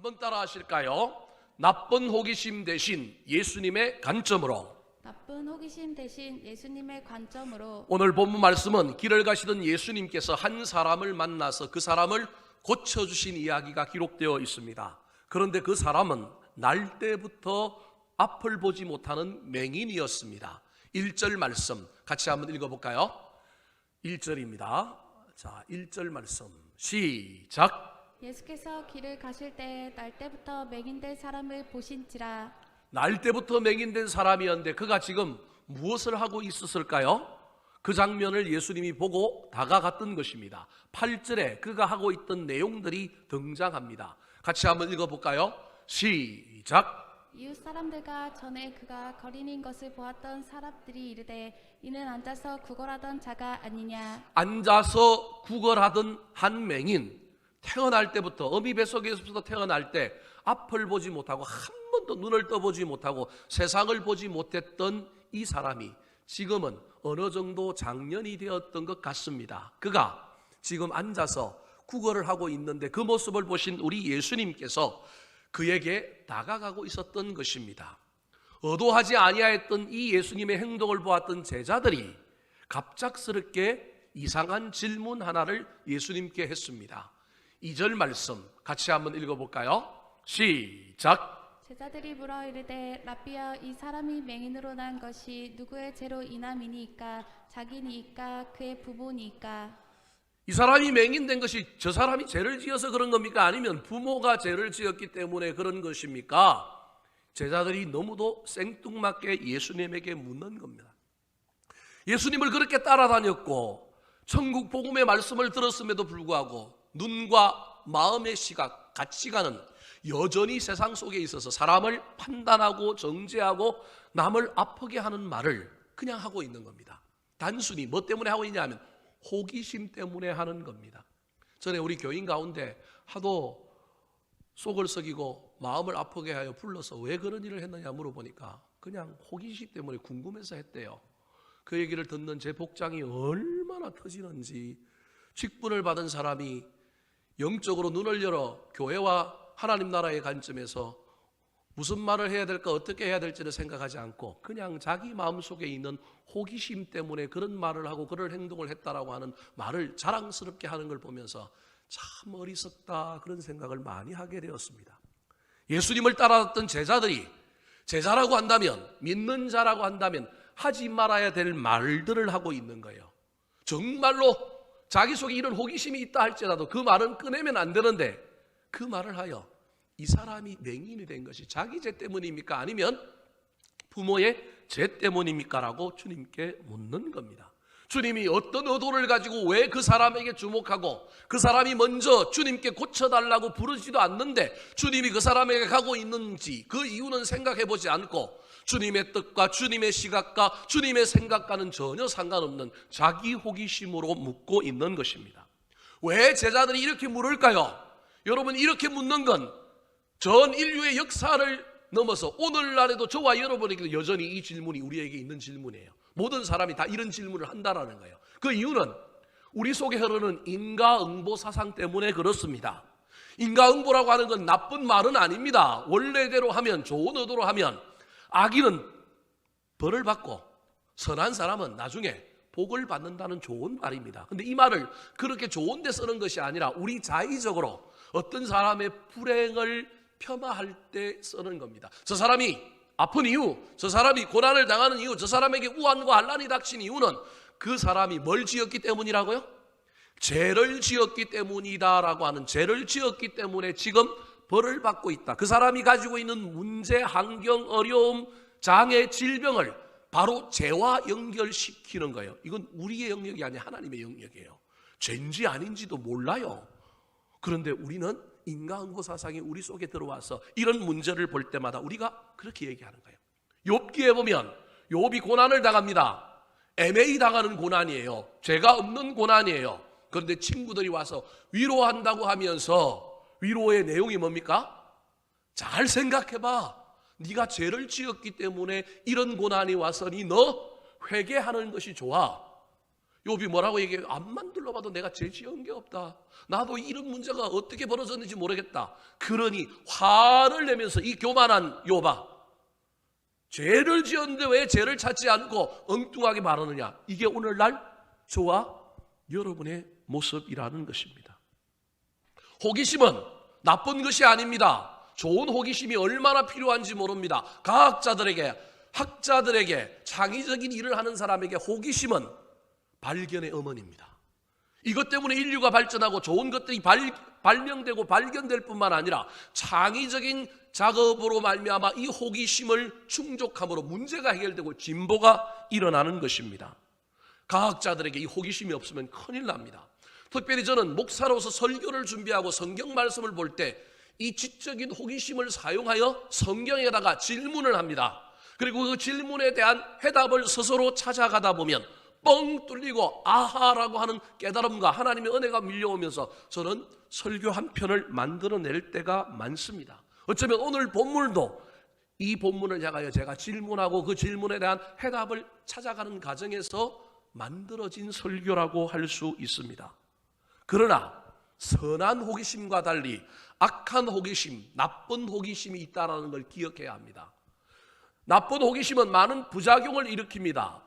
한번 따라 하실까요? 나쁜 호기심 대신 예수님의 관점으로. 나쁜 호기심 대신 예수님의 관점으로. 오늘 본문 말씀은 길을 가시던 예수님께서 한 사람을 만나서 그 사람을 고쳐주신 이야기가 기록되어 있습니다. 그런데 그 사람은 날 때부터 앞을 보지 못하는 맹인이었습니다. 1절 말씀 같이 한번 읽어볼까요? 1절입니다. 자, 1절 말씀 시작. 예수께서 길을 가실 때 날 때부터 맹인된 사람을 보신지라. 날 때부터 맹인된 사람이었는데 그가 지금 무엇을 하고 있었을까요? 그 장면을 예수님이 보고 다가갔던 것입니다. 8절에 그가 하고 있던 내용들이 등장합니다. 같이 한번 읽어볼까요? 시작. 이웃 사람들과 전에 그가 거린인 것을 보았던 사람들이 이르되 이는 앉아서 구걸하던 자가 아니냐. 앉아서 구걸하던 한 맹인, 태어날 때부터 어미 뱃속에서부터 태어날 때 앞을 보지 못하고 한 번도 눈을 떠보지 못하고 세상을 보지 못했던 이 사람이 지금은 어느 정도 장년이 되었던 것 같습니다. 그가 지금 앉아서 구걸을 하고 있는데 그 모습을 보신 우리 예수님께서 그에게 다가가고 있었던 것입니다. 의도하지 아니하였던 이 예수님의 행동을 보았던 제자들이 갑작스럽게 이상한 질문 하나를 예수님께 했습니다. 2절 말씀 같이 한번 읽어볼까요? 시작. 제자들이 물어 이르되 라비야 이 사람이 맹인으로 난 것이 누구의 죄로 인함이니이까 자기니이까 그의 부모니이까. 이 사람이 맹인된 것이 저 사람이 죄를 지어서 그런 겁니까? 아니면 부모가 죄를 지었기 때문에 그런 것입니까? 제자들이 너무도 생뚱맞게 예수님에게 묻는 겁니다. 예수님을 그렇게 따라다녔고 천국 복음의 말씀을 들었음에도 불구하고 눈과 마음의 시각, 가치관은 여전히 세상 속에 있어서 사람을 판단하고 정죄하고 남을 아프게 하는 말을 그냥 하고 있는 겁니다. 단순히 뭐 때문에 하고 있냐면 호기심 때문에 하는 겁니다. 전에 우리 교인 가운데 하도 속을 썩이고 마음을 아프게 하여 불러서 왜 그런 일을 했느냐 물어보니까 그냥 호기심 때문에 궁금해서 했대요. 그 얘기를 듣는 제 복장이 얼마나 터지는지, 직분을 받은 사람이 영적으로 눈을 열어 교회와 하나님 나라의 관점에서 무슨 말을 해야 될까 어떻게 해야 될지를 생각하지 않고 그냥 자기 마음속에 있는 호기심 때문에 그런 말을 하고 그런 행동을 했다라고 하는 말을 자랑스럽게 하는 걸 보면서 참 어리석다 그런 생각을 많이 하게 되었습니다. 예수님을 따라왔던 제자들이 제자라고 한다면, 믿는 자라고 한다면 하지 말아야 될 말들을 하고 있는 거예요. 정말로 자기 속에 이런 호기심이 있다 할지라도 그 말은 꺼내면 안 되는데 그 말을 하여 이 사람이 맹인이 된 것이 자기 죄 때문입니까? 아니면 부모의 죄 때문입니까? 라고 주님께 묻는 겁니다. 주님이 어떤 의도를 가지고 왜 그 사람에게 주목하고 그 사람이 먼저 주님께 고쳐달라고 부르지도 않는데 주님이 그 사람에게 가고 있는지 그 이유는 생각해 보지 않고 주님의 뜻과 주님의 시각과 주님의 생각과는 전혀 상관없는 자기 호기심으로 묻고 있는 것입니다. 왜 제자들이 이렇게 물을까요? 여러분, 이렇게 묻는 건 전 인류의 역사를 넘어서 오늘날에도 저와 여러분에게도 여전히 이 질문이 우리에게 있는 질문이에요. 모든 사람이 다 이런 질문을 한다라는 거예요. 그 이유는 우리 속에 흐르는 인과응보 사상 때문에 그렇습니다. 인과응보라고 하는 건 나쁜 말은 아닙니다. 원래대로 하면, 좋은 의도로 하면 악인은 벌을 받고 선한 사람은 나중에 복을 받는다는 좋은 말입니다. 그런데 이 말을 그렇게 좋은 데 쓰는 것이 아니라 우리 자의적으로 어떤 사람의 불행을 폄하할 때 쓰는 겁니다. 저 사람이 아픈 이유, 저 사람이 고난을 당하는 이유, 저 사람에게 우환과 환난이 닥친 이유는 그 사람이 뭘 지었기 때문이라고요? 죄를 지었기 때문이다라고 하는, 죄를 지었기 때문에 지금 벌을 받고 있다. 그 사람이 가지고 있는 문제, 환경, 어려움, 장애, 질병을 바로 죄와 연결시키는 거예요. 이건 우리의 영역이 아니라 하나님의 영역이에요. 죄인지 아닌지도 몰라요. 그런데 우리는 인과응보 사상이 우리 속에 들어와서 이런 문제를 볼 때마다 우리가 그렇게 얘기하는 거예요. 욥기에 보면 욥이 고난을 당합니다. 애매히 당하는 고난이에요. 죄가 없는 고난이에요. 그런데 친구들이 와서 위로한다고 하면서 위로의 내용이 뭡니까? 잘 생각해봐. 네가 죄를 지었기 때문에 이런 고난이 왔으니 너 회개하는 것이 좋아. 욥이 뭐라고 얘기해요? 앞만 둘러봐도 내가 죄 지은 게 없다. 나도 이런 문제가 어떻게 벌어졌는지 모르겠다. 그러니 화를 내면서 이 교만한 욥아, 죄를 지었는데 왜 죄를 찾지 않고 엉뚱하게 말하느냐. 이게 오늘날 저와 여러분의 모습이라는 것입니다. 호기심은 나쁜 것이 아닙니다. 좋은 호기심이 얼마나 필요한지 모릅니다. 과학자들에게, 학자들에게, 창의적인 일을 하는 사람에게 호기심은 발견의 어머니입니다. 이것 때문에 인류가 발전하고 좋은 것들이 발명되고 발견될 뿐만 아니라 창의적인 작업으로 말미암아 이 호기심을 충족함으로 문제가 해결되고 진보가 일어나는 것입니다. 과학자들에게 이 호기심이 없으면 큰일 납니다. 특별히 저는 목사로서 설교를 준비하고 성경 말씀을 볼 때 이 지적인 호기심을 사용하여 성경에다가 질문을 합니다. 그리고 그 질문에 대한 해답을 스스로 찾아가다 보면 뻥 뚫리고 아하라고 하는 깨달음과 하나님의 은혜가 밀려오면서 저는 설교 한 편을 만들어낼 때가 많습니다. 어쩌면 오늘 본문도 이 본문을 향하여 제가 질문하고 그 질문에 대한 해답을 찾아가는 과정에서 만들어진 설교라고 할 수 있습니다. 그러나 선한 호기심과 달리 악한 호기심, 나쁜 호기심이 있다는 걸 기억해야 합니다. 나쁜 호기심은 많은 부작용을 일으킵니다.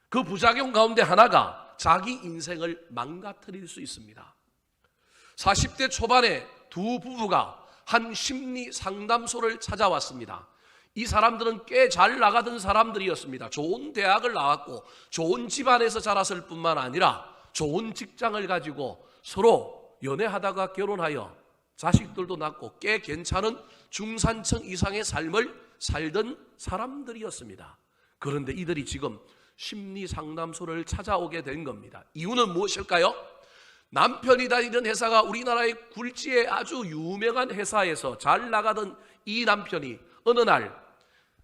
그 부작용 가운데 하나가 자기 인생을 망가뜨릴 수 있습니다. 40대 초반에 두 부부가 한 심리 상담소를 찾아왔습니다. 이 사람들은 꽤 잘 나가던 사람들이었습니다. 좋은 대학을 나왔고 좋은 집안에서 자랐을 뿐만 아니라 좋은 직장을 가지고 서로 연애하다가 결혼하여 자식들도 낳고 꽤 괜찮은 중산층 이상의 삶을 살던 사람들이었습니다. 그런데 이들이 지금 심리 상담소를 찾아오게 된 겁니다. 이유는 무엇일까요? 남편이 다니는 회사가 우리나라의 굴지의 아주 유명한 회사에서 잘 나가던 이 남편이 어느 날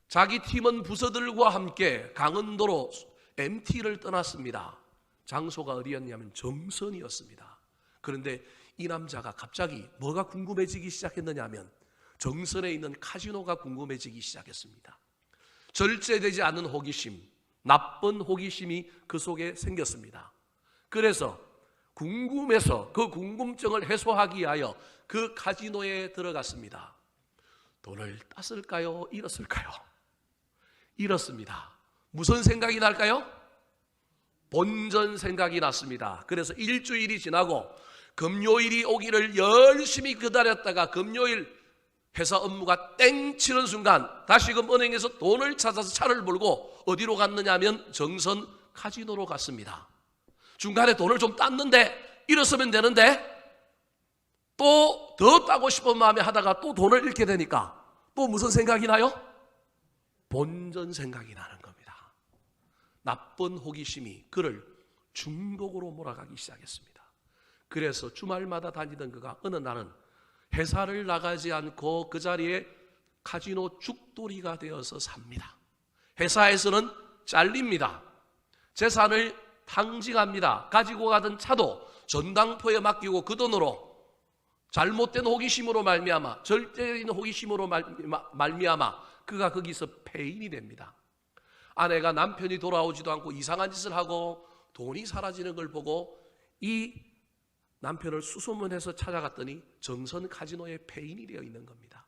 자기 팀원 부서들과 함께 강원도로 MT를 떠났습니다. 장소가 어디였냐면 정선이었습니다. 그런데 이 남자가 갑자기 뭐가 궁금해지기 시작했느냐 하면 정선에 있는 카지노가 궁금해지기 시작했습니다. 절제되지 않은 호기심, 나쁜 호기심이 그 속에 생겼습니다. 그래서 궁금해서 그 궁금증을 해소하기 위하여 그 카지노에 들어갔습니다. 돈을 땄을까요? 잃었을까요? 잃었습니다. 무슨 생각이 날까요? 본전 생각이 났습니다. 그래서 일주일이 지나고 금요일이 오기를 열심히 기다렸다가 금요일 회사 업무가 땡 치는 순간 다시금 은행에서 돈을 찾아서 차를 몰고 어디로 갔느냐 하면 정선 카지노로 갔습니다. 중간에 돈을 좀 땄는데 잃었으면 되는데 또 더 따고 싶은 마음에 하다가 또 돈을 잃게 되니까 또 무슨 생각이 나요? 본전 생각이 나는 겁니다. 나쁜 호기심이 그를 중독으로 몰아가기 시작했습니다. 그래서 주말마다 다니던 그가 어느 날은 회사를 나가지 않고 그 자리에 카지노 죽돌이가 되어서 삽니다. 회사에서는 잘립니다. 재산을 탕진합니다. 가지고 가던 차도 전당포에 맡기고 그 돈으로 잘못된 호기심으로 말미암아, 절대적인 호기심으로 말미암아 그가 거기서 폐인이 됩니다. 아내가 남편이 돌아오지도 않고 이상한 짓을 하고 돈이 사라지는 걸 보고 이 남편을 수소문해서 찾아갔더니 정선 카지노에 폐인이 되어 있는 겁니다.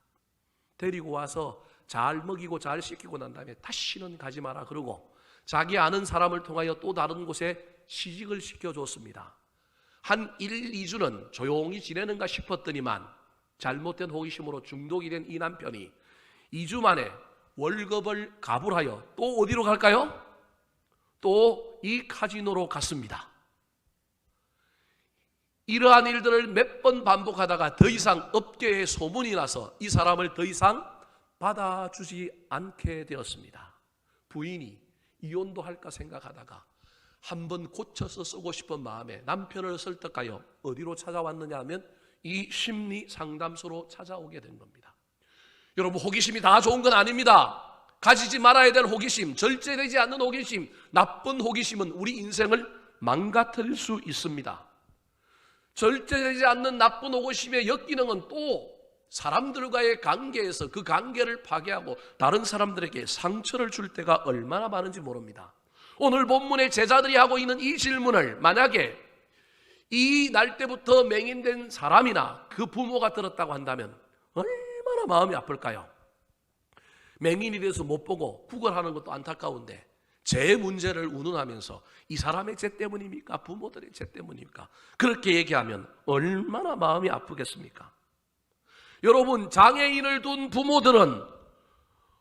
데리고 와서 잘 먹이고 잘 씻기고 난 다음에 다시는 가지 마라 그러고 자기 아는 사람을 통하여 또 다른 곳에 시집을 시켜줬습니다. 한 1, 2주는 조용히 지내는가 싶었더니만 잘못된 호기심으로 중독이 된 이 남편이 2주 만에 월급을 가불하여 또 어디로 갈까요? 또 이 카지노로 갔습니다. 이러한 일들을 몇 번 반복하다가 더 이상 업계에 소문이 나서 이 사람을 더 이상 받아주지 않게 되었습니다. 부인이 이혼도 할까 생각하다가 한번 고쳐서 쓰고 싶은 마음에 남편을 설득하여 어디로 찾아왔느냐 하면 이 심리 상담소로 찾아오게 된 겁니다. 여러분, 호기심이 다 좋은 건 아닙니다. 가지지 말아야 될 호기심, 절제되지 않는 호기심, 나쁜 호기심은 우리 인생을 망가뜨릴 수 있습니다. 절제되지 않는 나쁜 호기심의 역기능은 또 사람들과의 관계에서 그 관계를 파괴하고 다른 사람들에게 상처를 줄 때가 얼마나 많은지 모릅니다. 오늘 본문의 제자들이 하고 있는 이 질문을 만약에 이 날 때부터 맹인된 사람이나 그 부모가 들었다고 한다면 얼마나 마음이 아플까요? 맹인이 돼서 못 보고 구걸하는 것도 안타까운데 제 문제를 운운하면서 이 사람의 죄 때문입니까? 부모들의 죄 때문입니까? 그렇게 얘기하면 얼마나 마음이 아프겠습니까? 여러분, 장애인을 둔 부모들은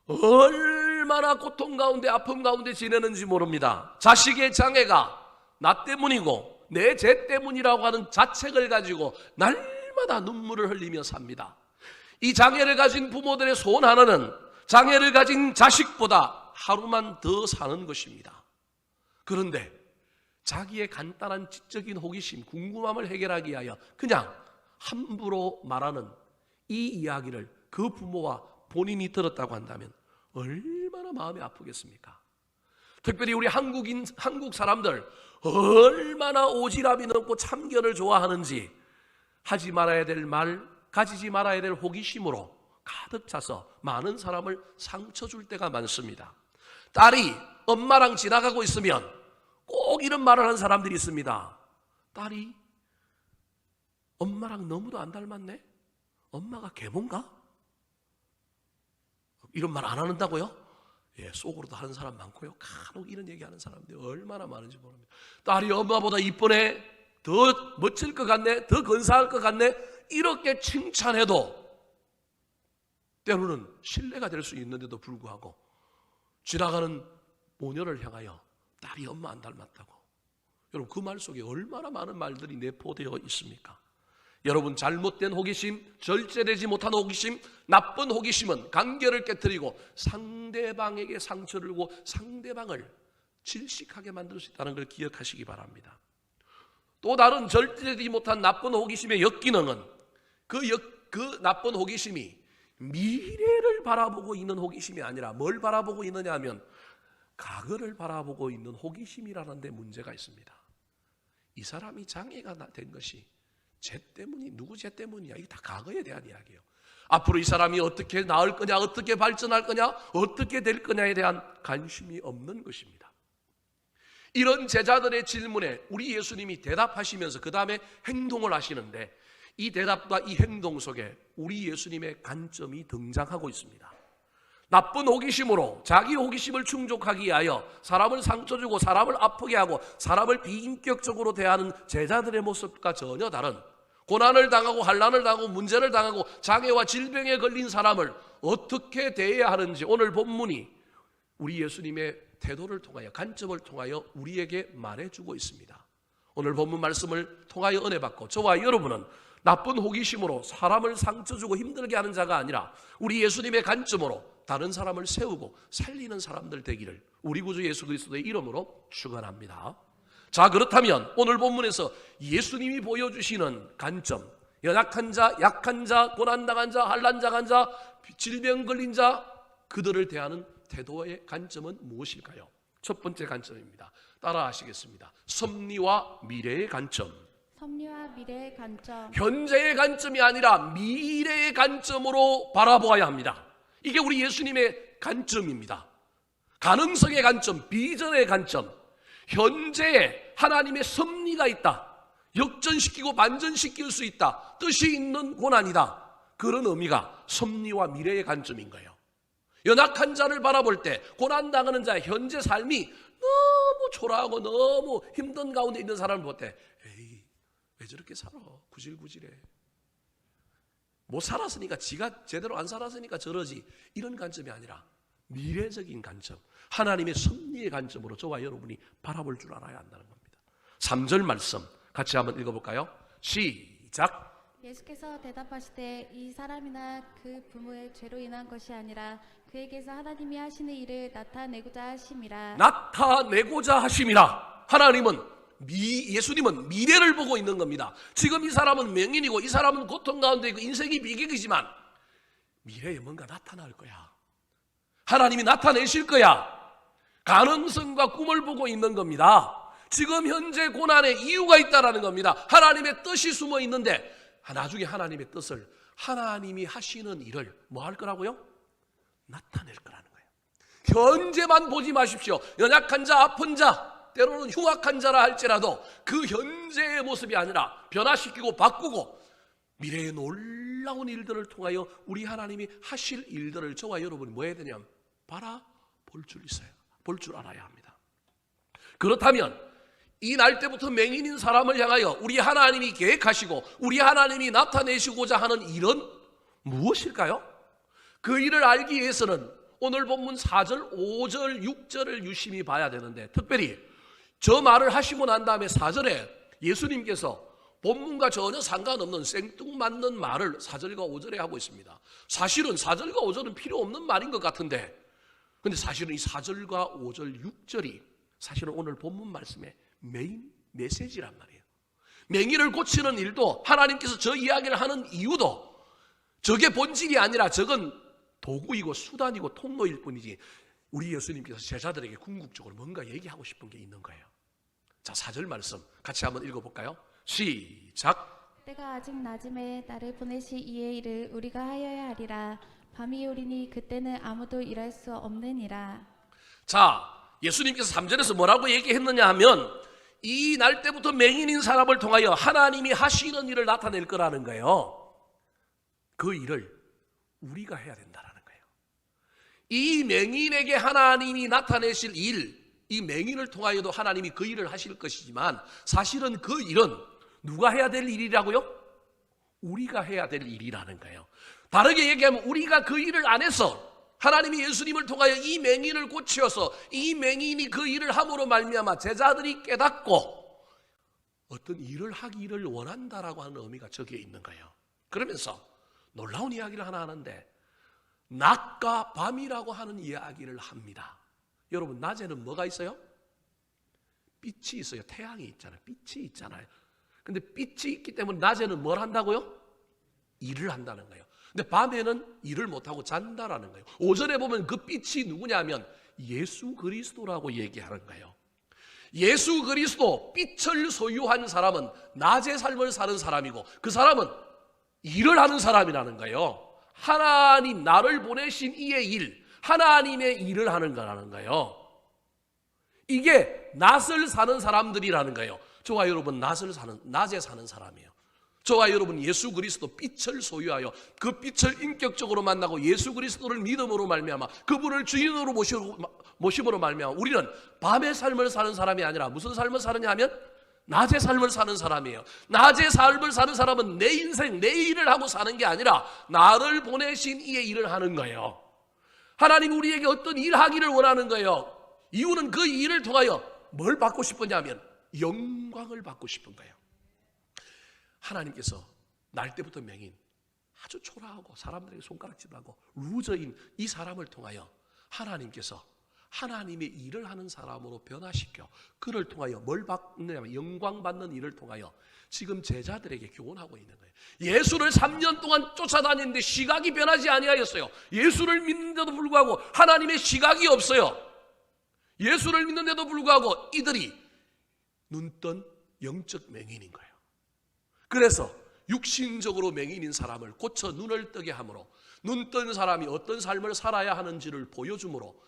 얼마나 고통 가운데 아픔 가운데 지내는지 모릅니다. 자식의 장애가 나 때문이고 내 죄 때문이라고 하는 자책을 가지고 날마다 눈물을 흘리며 삽니다. 이 장애를 가진 부모들의 소원 하나는 장애를 가진 자식보다 하루만 더 사는 것입니다. 그런데 자기의 간단한 지적인 호기심, 궁금함을 해결하기 위하여 그냥 함부로 말하는 이 이야기를 그 부모와 본인이 들었다고 한다면 얼마나 마음이 아프겠습니까? 특별히 우리 한국 사람들 얼마나 오지랖이 넓고 참견을 좋아하는지 하지 말아야 될 말, 가지지 말아야 될 호기심으로 가득 차서 많은 사람을 상처 줄 때가 많습니다. 딸이 엄마랑 지나가고 있으면 꼭 이런 말을 하는 사람들이 있습니다. 딸이 엄마랑 너무도 안 닮았네? 엄마가 계모인가? 이런 말 안 한다고요? 예, 속으로도 하는 사람 많고요. 간혹 이런 얘기하는 사람들이 얼마나 많은지 모릅니다. 딸이 엄마보다 이쁘네, 더 멋질 것 같네, 더 근사할 것 같네, 이렇게 칭찬해도 때로는 신뢰가 될 수 있는데도 불구하고 지나가는 모녀를 향하여 딸이 엄마 안 닮았다고. 여러분, 그 말 속에 얼마나 많은 말들이 내포되어 있습니까? 여러분, 잘못된 호기심, 절제되지 못한 호기심, 나쁜 호기심은 관계를 깨뜨리고 상대방에게 상처를 주고 상대방을 질식하게 만들 수 있다는 걸 기억하시기 바랍니다. 또 다른 절제되지 못한 나쁜 호기심의 역기능은 그 나쁜 호기심이 미래를 바라보고 있는 호기심이 아니라 뭘 바라보고 있느냐 하면 과거를 바라보고 있는 호기심이라는 데 문제가 있습니다. 이 사람이 장애가 된 것이 죄 때문이, 누구 죄 때문이야? 이게 다 과거에 대한 이야기예요. 앞으로 이 사람이 어떻게 나을 거냐, 어떻게 발전할 거냐, 어떻게 될 거냐에 대한 관심이 없는 것입니다. 이런 제자들의 질문에 우리 예수님이 대답하시면서 그 다음에 행동을 하시는데 이 대답과 이 행동 속에 우리 예수님의 관점이 등장하고 있습니다. 나쁜 호기심으로 자기 호기심을 충족하기 위하여 사람을 상처 주고 사람을 아프게 하고 사람을 비인격적으로 대하는 제자들의 모습과 전혀 다른, 고난을 당하고 환난을 당하고 문제를 당하고 장애와 질병에 걸린 사람을 어떻게 대해야 하는지 오늘 본문이 우리 예수님의 태도를 통하여, 관점을 통하여 우리에게 말해주고 있습니다. 오늘 본문 말씀을 통하여 은혜 받고 저와 여러분은 나쁜 호기심으로 사람을 상처 주고 힘들게 하는 자가 아니라 우리 예수님의 관점으로 다른 사람을 세우고 살리는 사람들 되기를 우리 구주 예수 그리스도의 이름으로 축원합니다. 자, 그렇다면 오늘 본문에서 예수님이 보여주시는 관점, 연약한 자, 약한 자, 고난당한 자, 환난당한 자, 질병 걸린 자, 그들을 대하는 태도의 관점은 무엇일까요? 첫 번째 관점입니다. 따라 하시겠습니다. 섭리와 미래의 관점. 섭리와 미래의 관점. 현재의 관점이 아니라 미래의 관점으로 바라보아야 합니다. 이게 우리 예수님의 관점입니다. 가능성의 관점, 비전의 관점. 현재에 하나님의 섭리가 있다. 역전시키고 반전시킬 수 있다. 뜻이 있는 고난이다. 그런 의미가 섭리와 미래의 관점인 거예요. 연약한 자를 바라볼 때 고난당하는 자의 현재 삶이 너무 초라하고 너무 힘든 가운데 있는 사람을 볼 때 에이, 왜 저렇게 살아? 구질구질해. 못 살았으니까, 지가 제대로 안 살았으니까 저러지, 이런 관점이 아니라 미래적인 관점, 하나님의 섭리의 관점으로 저와 여러분이 바라볼 줄 알아야 한다는 겁니다. 3절 말씀 같이 한번 읽어볼까요? 시작. 예수께서 대답하시되 이 사람이나 그 부모의 죄로 인한 것이 아니라 그에게서 하나님이 하시는 일을 나타내고자 하심이라. 나타내고자 하심이라. 하나님은 예수님은 미래를 보고 있는 겁니다. 지금 이 사람은 맹인이고 이 사람은 고통 가운데 있고 인생이 비극이지만 미래에 뭔가 나타날 거야. 하나님이 나타내실 거야. 가능성과 꿈을 보고 있는 겁니다. 지금 현재 고난에 이유가 있다라는 겁니다. 하나님의 뜻이 숨어 있는데 나중에 하나님의 뜻을, 하나님이 하시는 일을 뭐 할 거라고요? 나타낼 거라는 거예요. 현재만 보지 마십시오. 연약한 자, 아픈 자, 때로는 흉악한 자라 할지라도 그 현재의 모습이 아니라 변화시키고 바꾸고 미래의 놀라운 일들을 통하여 우리 하나님이 하실 일들을 저와 여러분이 뭐 해야 되냐면 바라볼 줄 있어요. 볼 줄 알아야 합니다. 그렇다면 이 날 때부터 맹인인 사람을 향하여 우리 하나님이 계획하시고 우리 하나님이 나타내시고자 하는 일은 무엇일까요? 그 일을 알기 위해서는 오늘 본문 4절, 5절, 6절을 유심히 봐야 되는데, 특별히 저 말을 하시고 난 다음에 4절에 예수님께서 본문과 전혀 상관없는 생뚱맞는 말을 4절과 5절에 하고 있습니다. 사실은 4절과 5절은 필요 없는 말인 것 같은데, 근데 사실은 이 4절과 5절, 6절이 사실은 오늘 본문 말씀의 메인 메시지란 말이에요. 맹인을 고치는 일도, 하나님께서 저 이야기를 하는 이유도 저게 본질이 아니라 저건 도구이고 수단이고 통로일 뿐이지, 우리 예수님께서 제자들에게 궁극적으로 뭔가 얘기하고 싶은 게 있는 거예요. 자, 4절 말씀 같이 한번 읽어볼까요? 시작. 때가 아직 낮음에 나를 보내실 이의 일을 우리가 하여야 하리라. 밤이 오리니 그때는 아무도 일할 수 없느니라. 자, 예수님께서 3절에서 뭐라고 얘기했느냐 하면 이 날 때부터 맹인인 사람을 통하여 하나님이 하시는 일을 나타낼 거라는 거예요. 그 일을 우리가 해야 된다라는 거예요. 이 맹인에게 하나님이 나타내실 일, 이 맹인을 통하여도 하나님이 그 일을 하실 것이지만 사실은 그 일은 누가 해야 될 일이라고요? 우리가 해야 될 일이라는 거예요. 다르게 얘기하면 우리가 그 일을 안 해서 하나님이 예수님을 통하여 이 맹인을 고치어서 이 맹인이 그 일을 함으로 말미암아 제자들이 깨닫고 어떤 일을 하기를 원한다라고 하는 의미가 저기에 있는 거예요. 그러면서 놀라운 이야기를 하나 하는데, 낮과 밤이라고 하는 이야기를 합니다. 여러분, 낮에는 뭐가 있어요? 빛이 있어요. 태양이 있잖아요. 빛이 있잖아요. 근데 빛이 있기 때문에 낮에는 뭘 한다고요? 일을 한다는 거예요. 근데 밤에는 일을 못하고 잔다라는 거예요. 오전에 보면 그 빛이 누구냐면 예수 그리스도라고 얘기하는 거예요. 예수 그리스도, 빛을 소유한 사람은 낮의 삶을 사는 사람이고 그 사람은 일을 하는 사람이라는 거예요. 하나님, 나를 보내신 이의 일, 하나님의 일을 하는 거라는 거예요. 이게 낮을 사는 사람들이라는 거예요. 저와 여러분 낮에 사는 사람이에요. 저와 여러분 예수 그리스도 빛을 소유하여 그 빛을 인격적으로 만나고 예수 그리스도를 믿음으로 말미암아 그분을 주인으로 모심으로 말미암아 우리는 밤의 삶을 사는 사람이 아니라 무슨 삶을 사느냐 하면 낮의 삶을 사는 사람이에요. 낮의 삶을 사는 사람은 내 인생, 내 일을 하고 사는 게 아니라 나를 보내신 이의 일을 하는 거예요. 하나님 우리에게 어떤 일 하기를 원하는 거예요. 이유는 그 일을 통하여 뭘 받고 싶으냐면 영광을 받고 싶은 거예요. 하나님께서 날 때부터 맹인, 아주 초라하고 사람들에게 손가락질하고 루저인 이 사람을 통하여 하나님께서 하나님의 일을 하는 사람으로 변화시켜 그를 통하여 뭘 받느냐면 영광 받는 일을 통하여 지금 제자들에게 교훈하고 있는 거예요. 예수를 3년 동안 쫓아다니는데 시각이 변하지 아니하였어요. 예수를 믿는데도 불구하고 하나님의 시각이 없어요. 예수를 믿는데도 불구하고 이들이 눈뜬 영적 맹인인 거예요. 그래서 육신적으로 맹인인 사람을 고쳐 눈을 뜨게 함으로 눈뜬 사람이 어떤 삶을 살아야 하는지를 보여주므로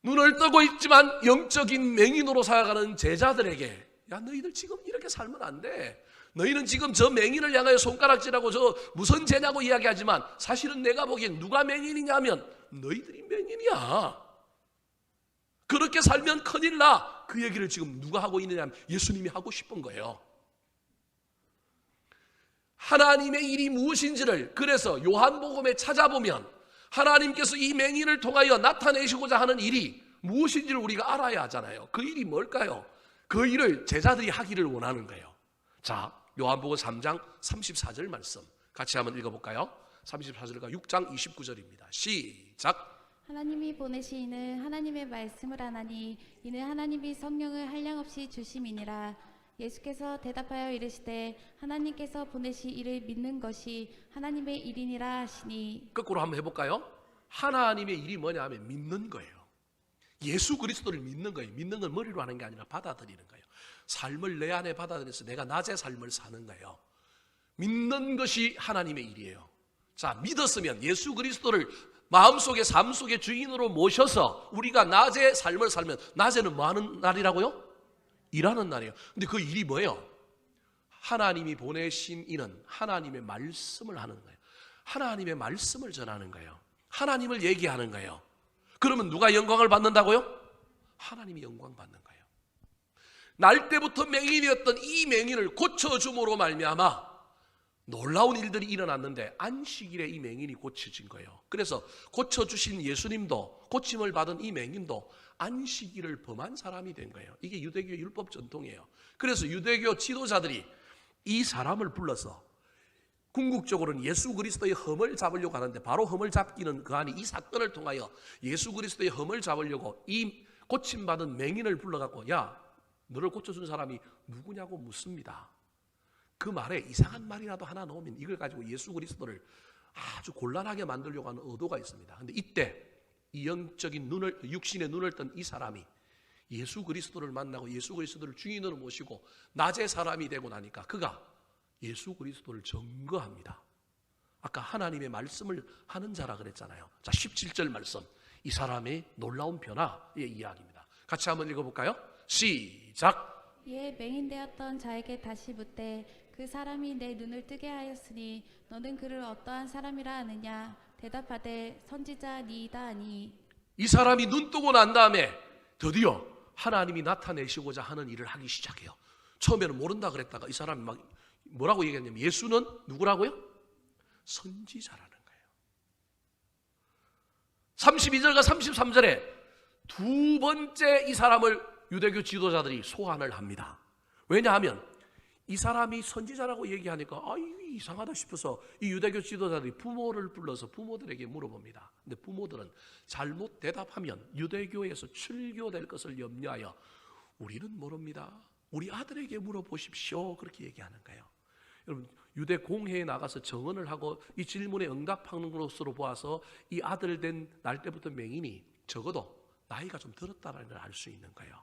눈을 뜨고 있지만 영적인 맹인으로 살아가는 제자들에게, 야, 너희들 지금 이렇게 살면 안 돼. 너희는 지금 저 맹인을 향하여 손가락질하고 저 무슨 죄냐고 이야기하지만 사실은 내가 보기엔 누가 맹인이냐면 너희들이 맹인이야. 그렇게 살면 큰일 나. 그 얘기를 지금 누가 하고 있느냐면 예수님이 하고 싶은 거예요. 하나님의 일이 무엇인지를, 그래서 요한복음에 찾아보면 하나님께서 이 맹인을 통하여 나타내시고자 하는 일이 무엇인지를 우리가 알아야 하잖아요. 그 일이 뭘까요? 그 일을 제자들이 하기를 원하는 거예요. 자, 요한복음 3장 34절 말씀 같이 한번 읽어볼까요? 34절과 6장 29절입니다. 시작. 하나님이 보내신 이는 하나님의 말씀을 하나니 이는 하나님이 성령을 한량없이 주심이니라. 예수께서 대답하여 이르시되 하나님께서 보내신 이를 믿는 것이 하나님의 일이니라 하시니. 거꾸로 한번 해볼까요? 하나님의 일이 뭐냐 하면 믿는 거예요. 예수 그리스도를 믿는 거예요. 믿는 건 머리로 하는 게 아니라 받아들이는 거예요. 삶을 내 안에 받아들여서 내가 낮의 삶을 사는 거예요. 믿는 것이 하나님의 일이에요. 자, 믿었으면 예수 그리스도를 마음속에 삶 속의 주인으로 모셔서 우리가 낮에 삶을 살면, 낮에는 뭐 하는 날이라고요? 일하는 날이에요. 근데 그 일이 뭐예요? 하나님이 보내신 이는 하나님의 말씀을 하는 거예요. 하나님의 말씀을 전하는 거예요. 하나님을 얘기하는 거예요. 그러면 누가 영광을 받는다고요? 하나님이 영광 받는 거예요. 날 때부터 맹인이었던 이 맹인을 고쳐줌으로 말미암아 놀라운 일들이 일어났는데 안식일에 이 맹인이 고쳐진 거예요. 그래서 고쳐주신 예수님도, 고침을 받은 이 맹인도 안식일을 범한 사람이 된 거예요. 이게 유대교 율법 전통이에요. 그래서 유대교 지도자들이 이 사람을 불러서 궁극적으로는 예수 그리스도의 흠을 잡으려고 하는데, 바로 흠을 잡기는 그 안에 이 사건을 통하여 예수 그리스도의 흠을 잡으려고 이 고침받은 맹인을 불러갖고, 야, 너를 고쳐준 사람이 누구냐고 묻습니다. 그 말에 이상한 말이라도 하나 넣으면 이걸 가지고 예수 그리스도를 아주 곤란하게 만들려고 하는 의도가 있습니다. 그런데 이때 이 영적인 눈을, 육신의 눈을 뜬 이 사람이 예수 그리스도를 만나고 예수 그리스도를 주인으로 모시고 낮의 사람이 되고 나니까 그가 예수 그리스도를 증거합니다. 아까 하나님의 말씀을 하는 자라 그랬잖아요. 자, 17절 말씀, 이 사람의 놀라운 변화의 이야기입니다. 같이 한번 읽어볼까요? 시작. 이에 맹인되었던 자에게 다시 묻되 그 사람이 내 눈을 뜨게 하였으니 너는 그를 어떠한 사람이라 아느냐? 대답하되 선지자니이다 하니. 이 사람이 눈 뜨고 난 다음에 드디어 하나님이 나타내시고자 하는 일을 하기 시작해요. 처음에는 모른다 그랬다가 이 사람이 막 뭐라고 얘기했냐면, 예수는 누구라고요? 선지자라는 거예요. 32절과 33절에 두 번째 이 사람을 유대교 지도자들이 소환을 합니다. 왜냐하면 이 사람이 선지자라고 얘기하니까 이상하다 싶어서 이 유대교 지도자들이 부모를 불러서 부모들에게 물어봅니다. 근데 부모들은 잘못 대답하면 유대교에서 출교될 것을 염려하여 우리는 모릅니다, 우리 아들에게 물어보십시오, 그렇게 얘기하는 거예요. 여러분, 유대 공회에 나가서 정언을 하고 이 질문에 응답하는 것으로 보아서 이 아들 된 날 때부터 맹인이 적어도 나이가 좀 들었다는 걸 알 수 있는 거예요.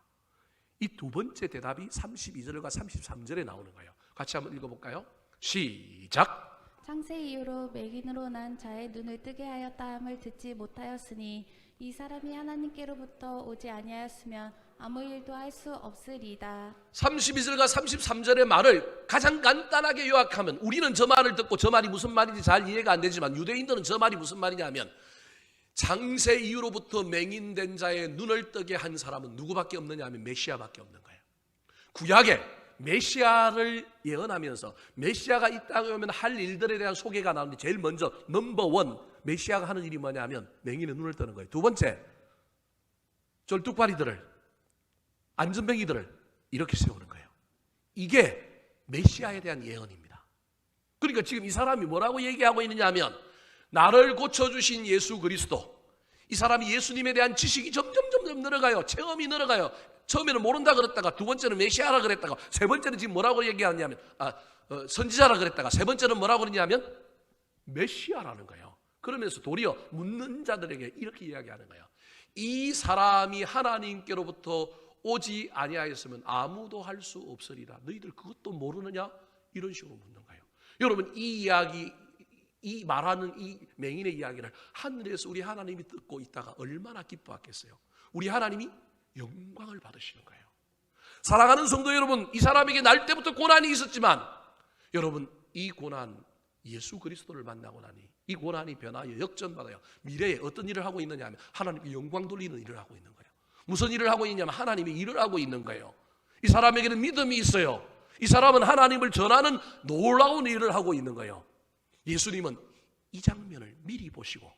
이 두 번째 대답이 32절과 33절에 나오는 거예요. 같이 한번 읽어볼까요? 시작. 창세 이후로 맹인으로 난 자의 눈을 뜨게 하였다함을 듣지 못하였으니 이 사람이 하나님께로부터 오지 아니하였으면 아무 일도 할 수 없으리이다. 32절과 33절의 말을 가장 간단하게 요약하면, 우리는 저 말을 듣고 저 말이 무슨 말인지 잘 이해가 안 되지만 유대인들은 저 말이 무슨 말이냐면, 창세 이후로부터 맹인된 자의 눈을 뜨게 한 사람은 누구밖에 없느냐 하면 메시아밖에 없는 거예요. 구약에 메시아를 예언하면서 메시아가 이 땅에 오면 할 일들에 대한 소개가 나오는데, 제일 먼저 넘버원 메시아가 하는 일이 뭐냐 하면 맹인의 눈을 뜨는 거예요. 두 번째, 쫄뚝발이들을, 안전뱅이들을 이렇게 세우는 거예요. 이게 메시아에 대한 예언입니다. 그러니까 지금 이 사람이 뭐라고 얘기하고 있느냐 하면, 나를 고쳐주신 예수 그리스도, 이 사람이 예수님에 대한 지식이 점점 늘어가요. 체험이 늘어가요. 처음에는 모른다 그랬다가, 두 번째는 메시아라 그랬다가, 세 번째는 지금 뭐라고 얘기하냐면 선지자라 그랬다가, 세 번째는 뭐라고 그러냐면 메시아라는 거예요. 그러면서 도리어 묻는 자들에게 이렇게 이야기하는 거예요. 이 사람이 하나님께로부터 오지 아니하였으면 아무도 할 수 없으리라. 너희들 그것도 모르느냐? 이런 식으로 묻는 거예요. 여러분, 이 이야기, 이 말하는 이 맹인의 이야기를 하늘에서 우리 하나님이 듣고 있다가 얼마나 기뻐했겠어요. 우리 하나님이 영광을 받으시는 거예요. 사랑하는 성도 여러분, 이 사람에게 날 때부터 고난이 있었지만, 여러분, 이 고난, 예수 그리스도를 만나고 나니 이 고난이 변하여 역전받아요. 미래에 어떤 일을 하고 있느냐 하면 하나님께 영광 돌리는 일을 하고 있는 거예요. 무슨 일을 하고 있냐면 하나님의 일을 하고 있는 거예요. 이 사람에게는 믿음이 있어요. 이 사람은 하나님을 전하는 놀라운 일을 하고 있는 거예요. 예수님은 이 장면을 미리 보시고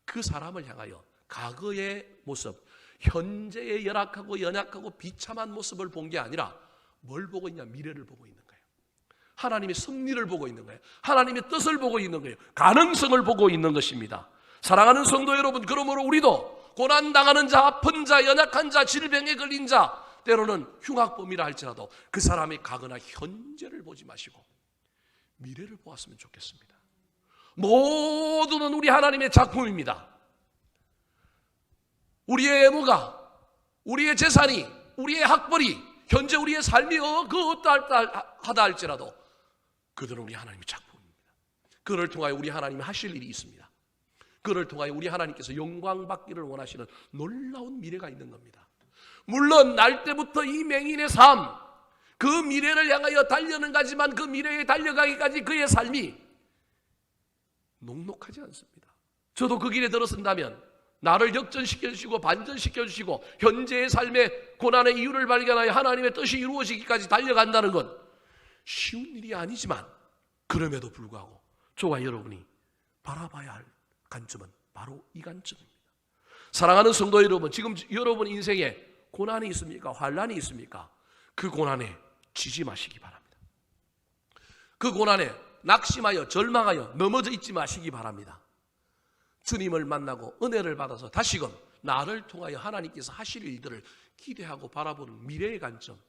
그 사람을 향하여 과거의 모습, 현재의 열악하고 연약하고 비참한 모습을 본 게 아니라 뭘 보고 있냐? 미래를 보고 있는 거예요. 하나님의 섭리를 보고 있는 거예요. 하나님의 뜻을 보고 있는 거예요. 가능성을 보고 있는 것입니다. 사랑하는 성도 여러분, 그러므로 우리도 고난당하는 자, 아픈 자, 연약한 자, 질병에 걸린 자, 때로는 흉악범이라 할지라도 그 사람의 과거나 현재를 보지 마시고 미래를 보았으면 좋겠습니다. 모두는 우리 하나님의 작품입니다. 우리의 애무가, 우리의 재산이, 우리의 학벌이, 현재 우리의 삶이 어떠하다 할지라도 그들은 우리 하나님의 작품입니다. 그를 통하여 우리 하나님이 하실 일이 있습니다. 그를 통하여 우리 하나님께서 영광 받기를 원하시는 놀라운 미래가 있는 겁니다. 물론 날 때부터 이 맹인의 삶, 그 미래를 향하여 달려는 가지만 그 미래에 달려가기까지 그의 삶이 녹록하지 않습니다. 저도 그 길에 들어선다면 나를 역전시켜 주시고 반전시켜 주시고 현재의 삶의 고난의 이유를 발견하여 하나님의 뜻이 이루어지기까지 달려간다는 건 쉬운 일이 아니지만, 그럼에도 불구하고 저와 여러분이 바라봐야 할 관점은 바로 이 관점입니다. 사랑하는 성도 여러분, 지금 여러분 인생에 고난이 있습니까? 환난이 있습니까? 그 고난에 지지 마시기 바랍니다. 그 고난에 낙심하여 절망하여 넘어져 있지 마시기 바랍니다. 주님을 만나고 은혜를 받아서 다시금 나를 통하여 하나님께서 하실 일들을 기대하고 바라보는 미래의 관점,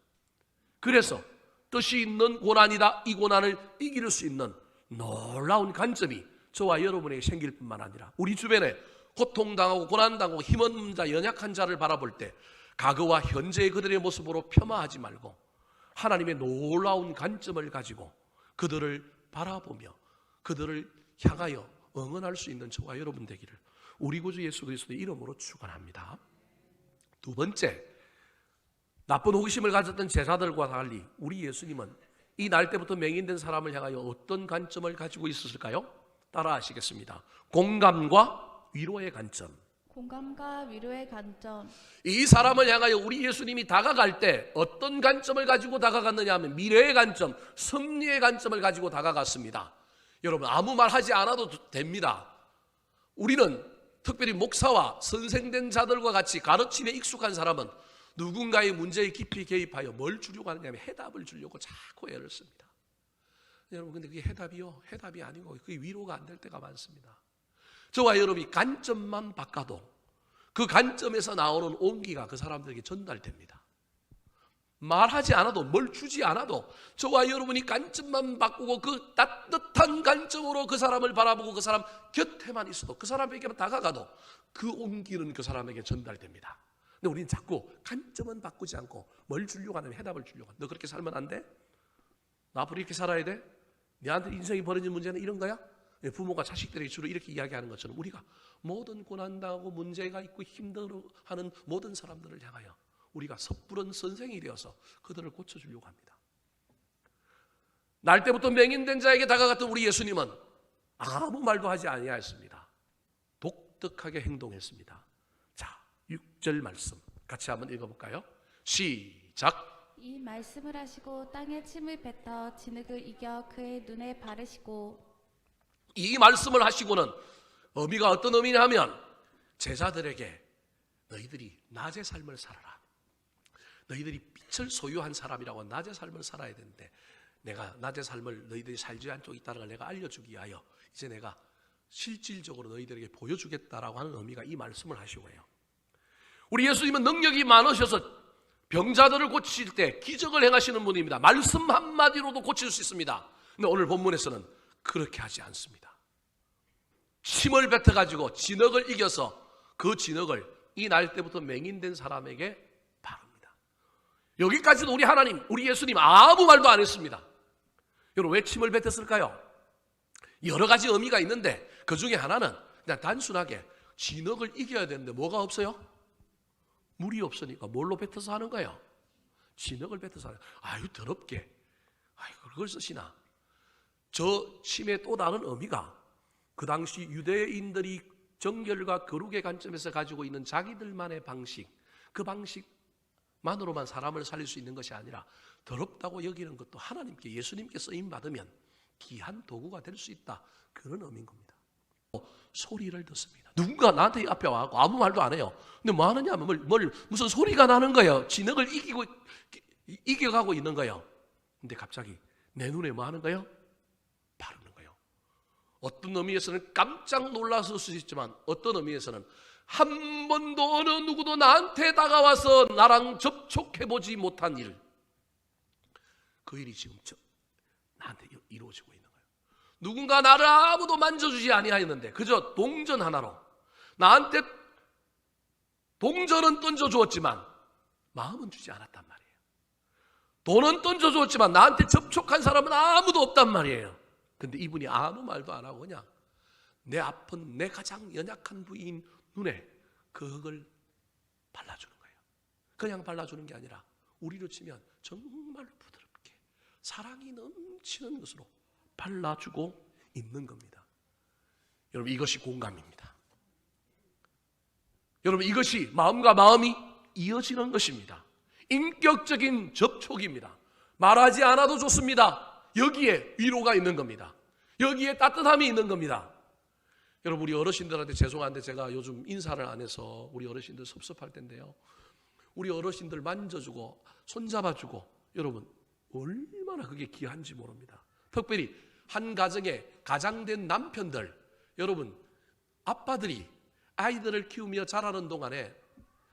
그래서 뜻이 있는 고난이다, 이 고난을 이길 수 있는 놀라운 관점이 저와 여러분에게 생길 뿐만 아니라 우리 주변에 고통당하고 고난당하고 힘없는 자, 연약한 자를 바라볼 때 과거와 현재의 그들의 모습으로 폄하하지 말고 하나님의 놀라운 관점을 가지고 그들을 바라보며 그들을 향하여 응원할 수 있는 저와 여러분 되기를 우리 구주 예수 그리스도의 이름으로 축원합니다. 두 번째, 나쁜 호기심을 가졌던 제자들과 달리 우리 예수님은 이 날 때부터 맹인된 사람을 향하여 어떤 관점을 가지고 있었을까요? 따라 하시겠습니다. 공감과 위로의 관점. 공감과 위로의 관점. 이 사람을 향하여 우리 예수님이 다가갈 때 어떤 관점을 가지고 다가갔느냐 하면 미래의 관점, 승리의 관점을 가지고 다가갔습니다. 여러분, 아무 말 하지 않아도 됩니다. 우리는 특별히 목사와 선생된 자들과 같이 가르침에 익숙한 사람은 누군가의 문제에 깊이 개입하여 뭘 주려고 하느냐 하면 해답을 주려고 자꾸 애를 씁니다. 여러분, 근데 그게 해답이요? 해답이 아니고 그게 위로가 안 될 때가 많습니다. 저와 여러분이 관점만 바꿔도 그 관점에서 나오는 온기가 그 사람들에게 전달됩니다. 말하지 않아도, 뭘 주지 않아도 저와 여러분이 관점만 바꾸고 그 따뜻한 관점으로 그 사람을 바라보고 그 사람 곁에만 있어도, 그 사람에게만 다가가도 그 온기는 그 사람에게 전달됩니다. 근데 우리는 자꾸 관점은 바꾸지 않고 뭘 주려고 하냐면 해답을 주려고. 너 그렇게 살면 안 돼? 나 앞으로 이렇게 살아야 돼? 너한테 인생이 벌어진 문제는 이런 거야? 부모가 자식들에게 주로 이렇게 이야기하는 것처럼 우리가 모든 고난당하고 문제가 있고 힘들어하는 모든 사람들을 향하여 우리가 섣부른 선생이 되어서 그들을 고쳐주려고 합니다. 날 때부터 맹인된 자에게 다가갔던 우리 예수님은 아무 말도 하지 아니하였습니다. 독특하게 행동했습니다. 자, 6절 말씀 같이 한번 읽어볼까요? 시작. 이 말씀을 하시고 땅에 침을 뱉어 진흙을 이겨 그의 눈에 바르시고. 이 말씀을 하시고는 의미가 어떤 의미냐 하면 제자들에게 너희들이 낮의 삶을 살아라. 너희들이 빛을 소유한 사람이라고 낮의 삶을 살아야 되는데 내가 낮의 삶을 너희들이 살지 않고 있다는 걸 내가 알려주기 위하여 이제 내가 실질적으로 너희들에게 보여주겠다라고 하는 의미가 이 말씀을 하시고요. 우리 예수님은 능력이 많으셔서 병자들을 고치실 때 기적을 행하시는 분입니다. 말씀 한마디로도 고칠 수 있습니다. 근데 오늘 본문에서는 그렇게 하지 않습니다. 침을 뱉어가지고 진흙을 이겨서 그 진흙을 이 날 때부터 맹인된 사람에게 바릅니다. 여기까지도 우리 하나님, 우리 예수님 아무 말도 안 했습니다. 여러분, 왜 침을 뱉었을까요? 여러 가지 의미가 있는데 그 중에 하나는 그냥 단순하게 진흙을 이겨야 되는데 뭐가 없어요? 물이 없으니까 뭘로 뱉어서 하는 거예요? 진흙을 뱉어서 하는 거예요. 아유, 더럽게. 아유, 그걸 쓰시나. 저 침의 또 다른 의미가 그 당시 유대인들이 정결과 거룩의 관점에서 가지고 있는 자기들만의 방식, 그 방식만으로만 사람을 살릴 수 있는 것이 아니라 더럽다고 여기는 것도 하나님께, 예수님께 쓰임받으면 귀한 도구가 될 수 있다, 그런 의미인 겁니다. 소리를 듣습니다. 누군가 나한테 앞에 와서 아무 말도 안 해요. 근데 뭐 하느냐 하면 무슨 소리가 나는 거예요. 진흙을 이겨가고 있는 거예요. 근데 갑자기 내 눈에 뭐 하는 거예요? 바르는 거예요. 어떤 의미에서는 깜짝 놀랐을 수 있지만 어떤 의미에서는 한 번도 어느 누구도 나한테 다가와서 나랑 접촉해보지 못한 일, 그 일이 지금 나한테 이루어지고 있는 거예요. 누군가 나를 아무도 만져주지 아니하였는데 그저 동전 하나로 나한테 동전은 던져주었지만 마음은 주지 않았단 말이에요. 돈은 던져주었지만 나한테 접촉한 사람은 아무도 없단 말이에요. 근데 이분이 아무 말도 안 하고 그냥 내 아픈 내 가장 연약한 부위인 눈에 그걸 발라주는 거예요. 그냥 발라주는 게 아니라 우리로 치면 정말로 부드럽게 사랑이 넘치는 것으로 발라주고 있는 겁니다. 여러분, 이것이 공감입니다. 여러분, 이것이 마음과 마음이 이어지는 것입니다. 인격적인 접촉입니다. 말하지 않아도 좋습니다. 여기에 위로가 있는 겁니다. 여기에 따뜻함이 있는 겁니다. 여러분, 우리 어르신들한테 죄송한데 제가 요즘 인사를 안 해서 우리 어르신들 섭섭할 텐데요. 우리 어르신들 만져주고 손잡아주고 여러분 얼마나 그게 귀한지 모릅니다. 특별히 한 가정에 가장된 남편들, 여러분 아빠들이 아이들을 키우며 자라는 동안에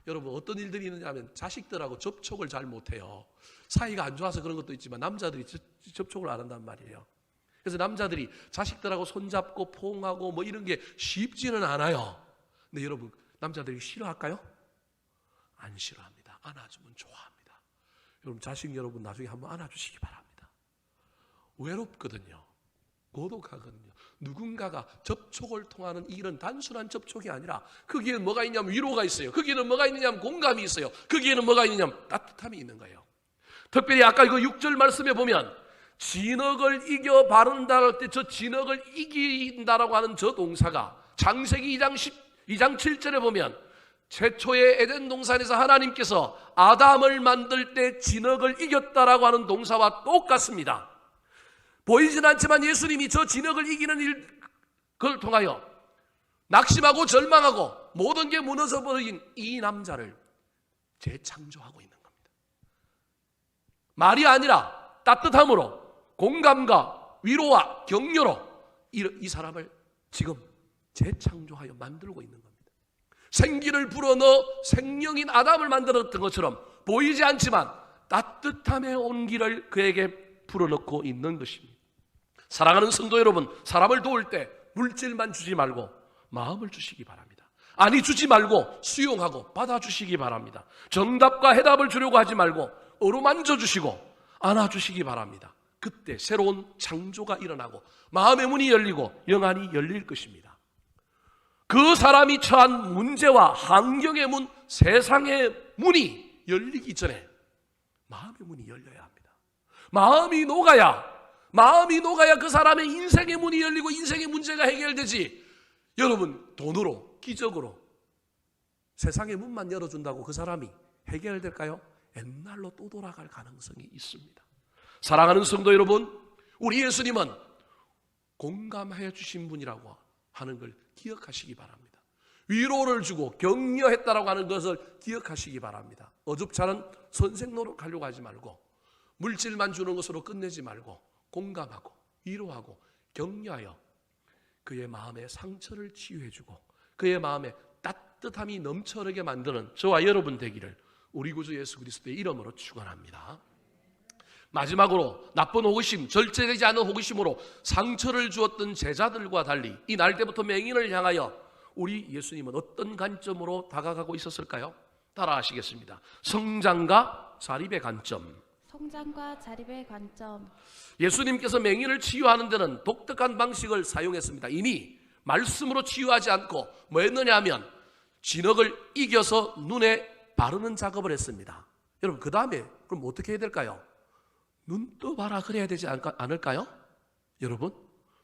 여러분 어떤 일들이 있느냐 하면 자식들하고 접촉을 잘 못해요. 사이가 안 좋아서 그런 것도 있지만 남자들이 접촉을 안 한단 말이에요. 그래서 남자들이 자식들하고 손잡고 포옹하고 뭐 이런 게 쉽지는 않아요. 근데 여러분, 남자들이 싫어할까요? 안 싫어합니다. 안아주면 좋아합니다. 여러분, 자식 여러분 나중에 한번 안아주시기 바랍니다. 외롭거든요. 고독하거든요. 누군가가 접촉을 통하는 일은 단순한 접촉이 아니라 거기에는 뭐가 있냐면 위로가 있어요. 거기에는 뭐가 있느냐면 공감이 있어요. 거기에는 뭐가 있느냐면 따뜻함이 있는 거예요. 특별히 아까 이거 6절 말씀에 보면 진흙을 이겨 바른다 할 때 저 진흙을 이긴다라고 하는 저 동사가 창세기 2장 7절에 보면 최초의 에덴 동산에서 하나님께서 아담을 만들 때 진흙을 이겼다라고 하는 동사와 똑같습니다. 보이진 않지만 예수님이 저 진흙을 이기는 그걸 통하여 낙심하고 절망하고 모든 게 무너져 버린 이 남자를 재창조하고 있는 겁니다. 말이 아니라 따뜻함으로 공감과 위로와 격려로 이 사람을 지금 재창조하여 만들고 있는 겁니다. 생기를 불어넣어 생명인 아담을 만들었던 것처럼 보이지 않지만 따뜻함의 온기를 그에게 불어넣고 있는 것입니다. 사랑하는 성도 여러분, 사람을 도울 때 물질만 주지 말고 마음을 주시기 바랍니다. 아니, 주지 말고 수용하고 받아주시기 바랍니다. 정답과 해답을 주려고 하지 말고 어루만져 주시고 안아주시기 바랍니다. 그때 새로운 창조가 일어나고 마음의 문이 열리고 영안이 열릴 것입니다. 그 사람이 처한 문제와 환경의 문, 세상의 문이 열리기 전에 마음의 문이 열려야 합니다. 마음이 녹아야 그 사람의 인생의 문이 열리고 인생의 문제가 해결되지. 여러분, 돈으로 기적으로 세상의 문만 열어준다고 그 사람이 해결될까요? 옛날로 또 돌아갈 가능성이 있습니다. 사랑하는 성도 여러분, 우리 예수님은 공감해 주신 분이라고 하는 걸 기억하시기 바랍니다. 위로를 주고 격려했다라고 하는 것을 기억하시기 바랍니다. 어줍지 않은 선생 노릇하려고 하지 말고 물질만 주는 것으로 끝내지 말고 공감하고 위로하고 격려하여 그의 마음의 상처를 치유해주고 그의 마음에 따뜻함이 넘쳐나게 만드는 저와 여러분 되기를 우리 구주 예수 그리스도의 이름으로 축원합니다. 마지막으로 나쁜 호기심, 절제되지 않은 호기심으로 상처를 주었던 제자들과 달리 이 날 때부터 맹인을 향하여 우리 예수님은 어떤 관점으로 다가가고 있었을까요? 따라하시겠습니다. 성장과 자립의 관점. 성장과 자립의 관점. 예수님께서 맹인을 치유하는 데는 독특한 방식을 사용했습니다. 이미 말씀으로 치유하지 않고 뭐 했느냐 하면 진흙을 이겨서 눈에 바르는 작업을 했습니다. 여러분, 그 다음에 그럼 어떻게 해야 될까요? 눈 떠봐라 그래야 되지 않을까요? 여러분,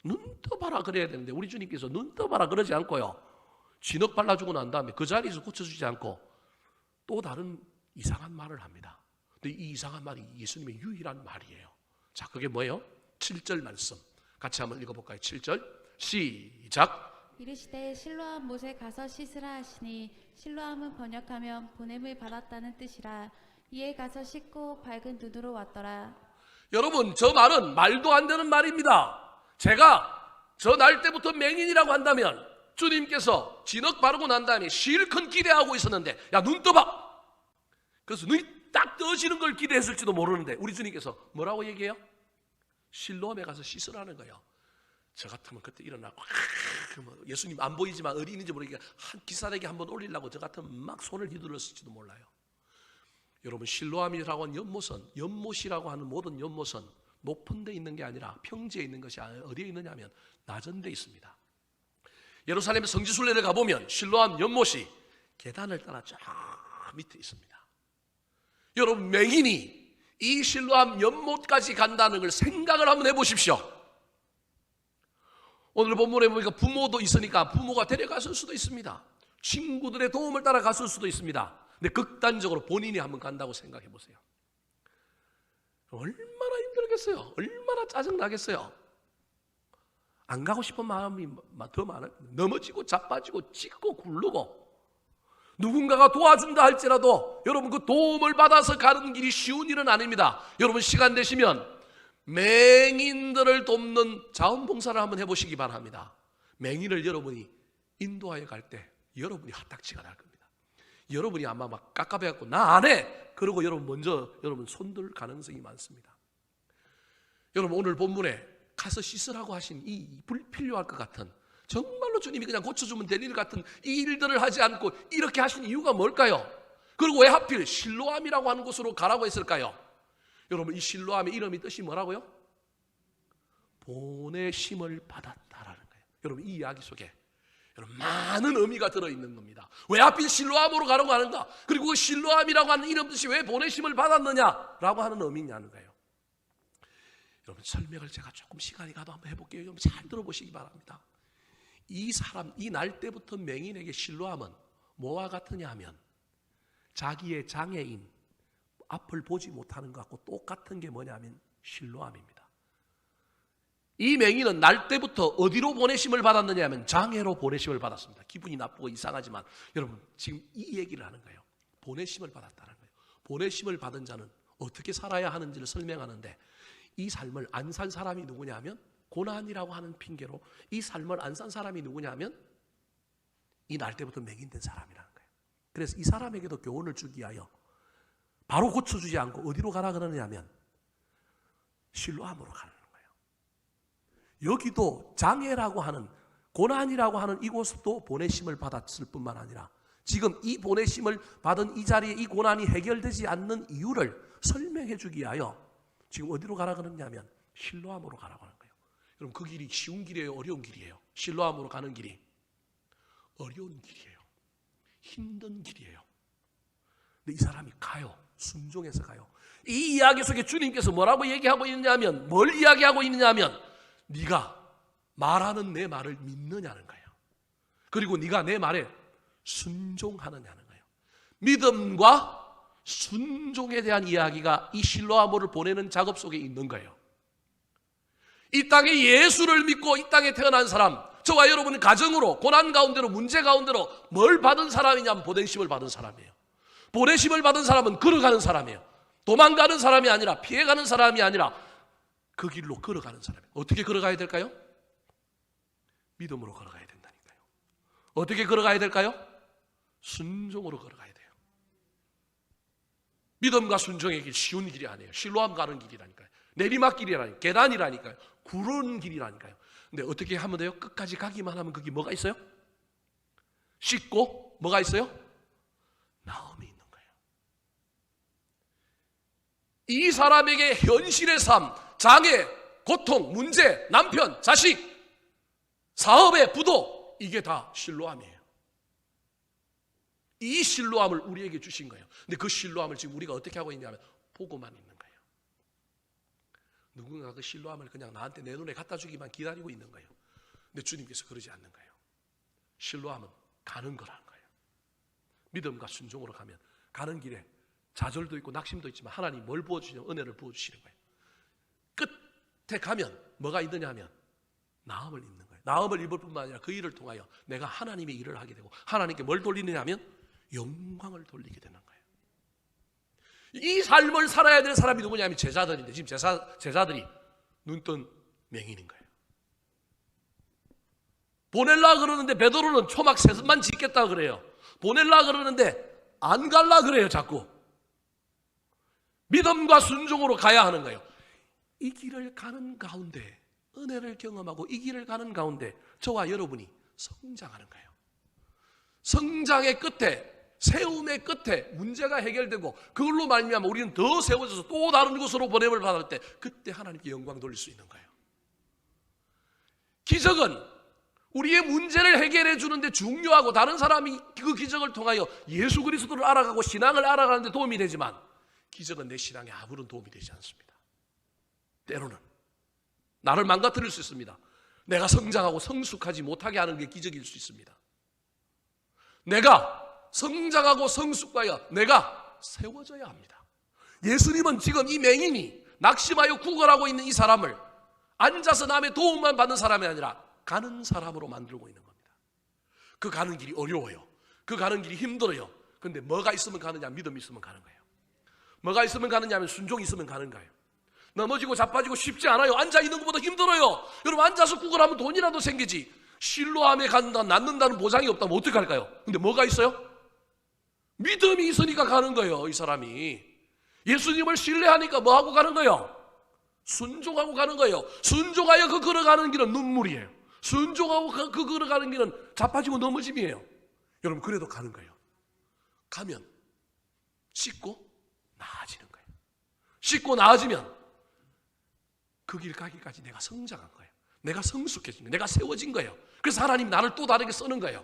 눈 떠봐라 그래야 되는데 우리 주님께서 눈 떠봐라 그러지 않고요, 진흙 발라주고 난 다음에 그 자리에서 고쳐주지 않고 또 다른 이상한 말을 합니다. 근데 이 이상한 말이 예수님의 유일한 말이에요. 자, 그게 뭐예요? 7절 말씀 같이 한번 읽어볼까요? 7절 시작. 이르시되 실로암 못에 가서 씻으라 하시니 실로암은 번역하면 보냄을 받았다는 뜻이라. 이에 가서 씻고 밝은 눈으로 왔더라. 여러분, 저 말은 말도 안 되는 말입니다. 제가 저 날 때부터 맹인이라고 한다면 주님께서 진흙 바르고 난 다음에 실컷 기대하고 있었는데 야, 눈 떠봐. 그래서 눈이 딱 떠지는 걸 기대했을지도 모르는데 우리 주님께서 뭐라고 얘기해요? 실로암에 가서 씻으라는 거예요. 저 같으면 그때 일어나고 예수님 안 보이지만 어디 있는지 모르니까 한 기사대기 한번 올리려고 저 같으면 막 손을 휘둘렀을지도 몰라요. 여러분, 실로암이라고 하는 연못은, 연못이라고 하는 모든 연못은 높은 데 있는 게 아니라 평지에 있는 것이 아니라 어디에 있느냐면 낮은 데 있습니다. 예루살렘 성지순례를 가보면 실로암 연못이 계단을 따라 쫙 밑에 있습니다. 여러분, 맹인이 이 실로암 연못까지 간다는 걸 생각을 한번 해보십시오. 오늘 본문에 보니까 부모도 있으니까 부모가 데려갔을 수도 있습니다. 친구들의 도움을 따라 갔을 수도 있습니다. 근데 극단적으로 본인이 한번 간다고 생각해 보세요. 얼마나 힘들겠어요. 얼마나 짜증나겠어요. 안 가고 싶은 마음이 더 많아요. 넘어지고 자빠지고 찢고 굴르고, 누군가가 도와준다 할지라도 여러분 그 도움을 받아서 가는 길이 쉬운 일은 아닙니다. 여러분 시간 되시면 맹인들을 돕는 자원봉사를 한번 해보시기 바랍니다. 맹인을 여러분이 인도하여 갈 때 여러분이 화딱지가 날 겁니다. 여러분이 아마 막 깝깝해갖고 나 안 해! 그러고 여러분 먼저 여러분 손들 가능성이 많습니다. 여러분 오늘 본문에 가서 씻으라고 하신 이 불필요할 것 같은, 정말로 주님이 그냥 고쳐주면 될 일 같은 이 일들을 하지 않고 이렇게 하신 이유가 뭘까요? 그리고 왜 하필 실로암이라고 하는 곳으로 가라고 했을까요? 여러분 이 실로암의 이름이 뜻이 뭐라고요? 보내심을 받았다라는 거예요. 여러분 이 이야기 속에 여러분 많은 의미가 들어있는 겁니다. 왜 하필 실로암으로 가라고 하는가? 그리고 그 실로암이라고 하는 이름 뜻이 왜 보내심을 받았느냐라고 하는 의미냐는 거예요. 여러분 설명을 제가 조금 시간이 가도 한번 해볼게요. 여러분 잘 들어보시기 바랍니다. 이 사람, 이 날 때부터 맹인에게 실로암은 뭐와 같으냐 하면 자기의 장애인, 앞을 보지 못하는 것 같고 똑같은 게 뭐냐면 실로암입니다. 이 맹인은 날 때부터 어디로 보내심을 받았느냐 하면 장애로 보내심을 받았습니다. 기분이 나쁘고 이상하지만 여러분 지금 이 얘기를 하는 거예요. 보내심을 받았다는 거예요. 보내심을 받은 자는 어떻게 살아야 하는지를 설명하는데, 이 삶을 안 산 사람이 누구냐 하면 고난이라고 하는 핑계로 이 삶을 안 산 사람이 누구냐 하면 이 날 때부터 맹인된 사람이라는 거예요. 그래서 이 사람에게도 교훈을 주기 위하여 바로 고쳐주지 않고 어디로 가라 그러냐면 실로암으로 가는 거예요. 여기도 장애라고 하는, 고난이라고 하는 이곳도 보내심을 받았을 뿐만 아니라 지금 이 보내심을 받은 이 자리에 이 고난이 해결되지 않는 이유를 설명해 주기 위하여 지금 어디로 가라 그러냐면 실로암으로 가라고 하는 거예요. 여러분 그 길이 쉬운 길이에요, 어려운 길이에요? 실로암으로 가는 길이 어려운 길이에요. 힘든 길이에요. 근데 이 사람이 가요. 순종해서 가요. 이 이야기 속에 주님께서 뭐라고 얘기하고 있느냐면, 뭘 이야기하고 있느냐면 네가 말하는 내 말을 믿느냐는 거예요. 그리고 네가 내 말에 순종하느냐는 거예요. 믿음과 순종에 대한 이야기가 이 실로암으로 보내는 작업 속에 있는 거예요. 이 땅에 예수를 믿고 이 땅에 태어난 사람, 저와 여러분은 가정으로 고난 가운데로 문제 가운데로 뭘 받은 사람이냐면 보내심을 받은 사람이에요. 보내심을 받은 사람은 걸어가는 사람이에요. 도망가는 사람이 아니라, 피해가는 사람이 아니라 그 길로 걸어가는 사람이에요. 어떻게 걸어가야 될까요? 믿음으로 걸어가야 된다니까요. 어떻게 걸어가야 될까요? 순종으로 걸어가야 돼요. 믿음과 순종의 길, 쉬운 길이 아니에요. 실로암 가는 길이라니까요. 내리막길이라니까요. 계단이라니까요. 구른 길이라니까요. 근데 어떻게 하면 돼요? 끝까지 가기만 하면 거기 뭐가 있어요? 쉽고 뭐가 있어요? 나음이 있는 거예요. 이 사람에게 현실의 삶, 장애, 고통, 문제, 남편, 자식, 사업의 부도, 이게 다 실로암이에요. 이 실로암을 우리에게 주신 거예요. 근데 그 실로암을 지금 우리가 어떻게 하고 있냐면 보고만 있는 거예요. 누군가 그 실로암을 그냥 나한테 내 눈에 갖다 주기만 기다리고 있는 거예요. 근데 주님께서 그러지 않는 거예요. 실로암은 가는 거라는 거예요. 믿음과 순종으로 가면 가는 길에 좌절도 있고 낙심도 있지만 하나님이 뭘 부어주시냐면 은혜를 부어주시는 거예요. 끝에 가면 뭐가 있느냐 하면 나음을 입는 거예요. 나음을 입을 뿐만 아니라 그 일을 통하여 내가 하나님의 일을 하게 되고, 하나님께 뭘 돌리느냐 하면 영광을 돌리게 되는 거예요. 이 삶을 살아야 될 사람이 누구냐면 제자들인데, 지금 제자들이 눈뜬 맹인인 거예요. 보낼라 그러는데 베드로는 초막 세습만 짓겠다 그래요. 보낼라 그러는데 안 갈라 그래요. 자꾸 믿음과 순종으로 가야 하는 거예요. 이 길을 가는 가운데 은혜를 경험하고 이 길을 가는 가운데 저와 여러분이 성장하는 거예요. 성장의 끝에 세움의 끝에 문제가 해결되고 그걸로 말미암아 우리는 더 세워져서 또 다른 곳으로 보냄을 받을 때 그때 하나님께 영광 돌릴 수 있는 거예요. 기적은 우리의 문제를 해결해 주는데 중요하고 다른 사람이 그 기적을 통하여 예수 그리스도를 알아가고 신앙을 알아가는 데 도움이 되지만 기적은 내 신앙에 아무런 도움이 되지 않습니다. 때로는 나를 망가뜨릴 수 있습니다. 내가 성장하고 성숙하지 못하게 하는 게 기적일 수 있습니다. 내가 성장하고 성숙하여 내가 세워져야 합니다. 예수님은 지금 이 맹인이 낙심하여 구걸하고 있는 이 사람을 앉아서 남의 도움만 받는 사람이 아니라 가는 사람으로 만들고 있는 겁니다. 그 가는 길이 어려워요. 그 가는 길이 힘들어요. 그런데 뭐가 있으면 가느냐? 믿음이 있으면 가는 거예요. 뭐가 있으면 가느냐 하면 순종이 있으면 가는 거예요. 넘어지고 자빠지고 쉽지 않아요. 앉아있는 것보다 힘들어요. 여러분 앉아서 구걸하면 돈이라도 생기지. 실로암에 간다 낫는다는 보장이 없다면 어떻게 할까요? 근데 뭐가 있어요? 믿음이 있으니까 가는 거예요. 이 사람이 예수님을 신뢰하니까 뭐하고 가는 거예요? 순종하고 가는 거예요. 순종하여 그 걸어가는 길은 눈물이에요. 순종하고 그 걸어가는 길은 자빠지고 넘어짐이에요. 여러분 그래도 가는 거예요. 가면 씻고 나아지는 거예요. 씻고 나아지면 그 길 가기까지 내가 성장한 거예요. 내가 성숙해진 거예요. 내가 세워진 거예요. 그래서 하나님이 나를 또 다르게 쓰는 거예요.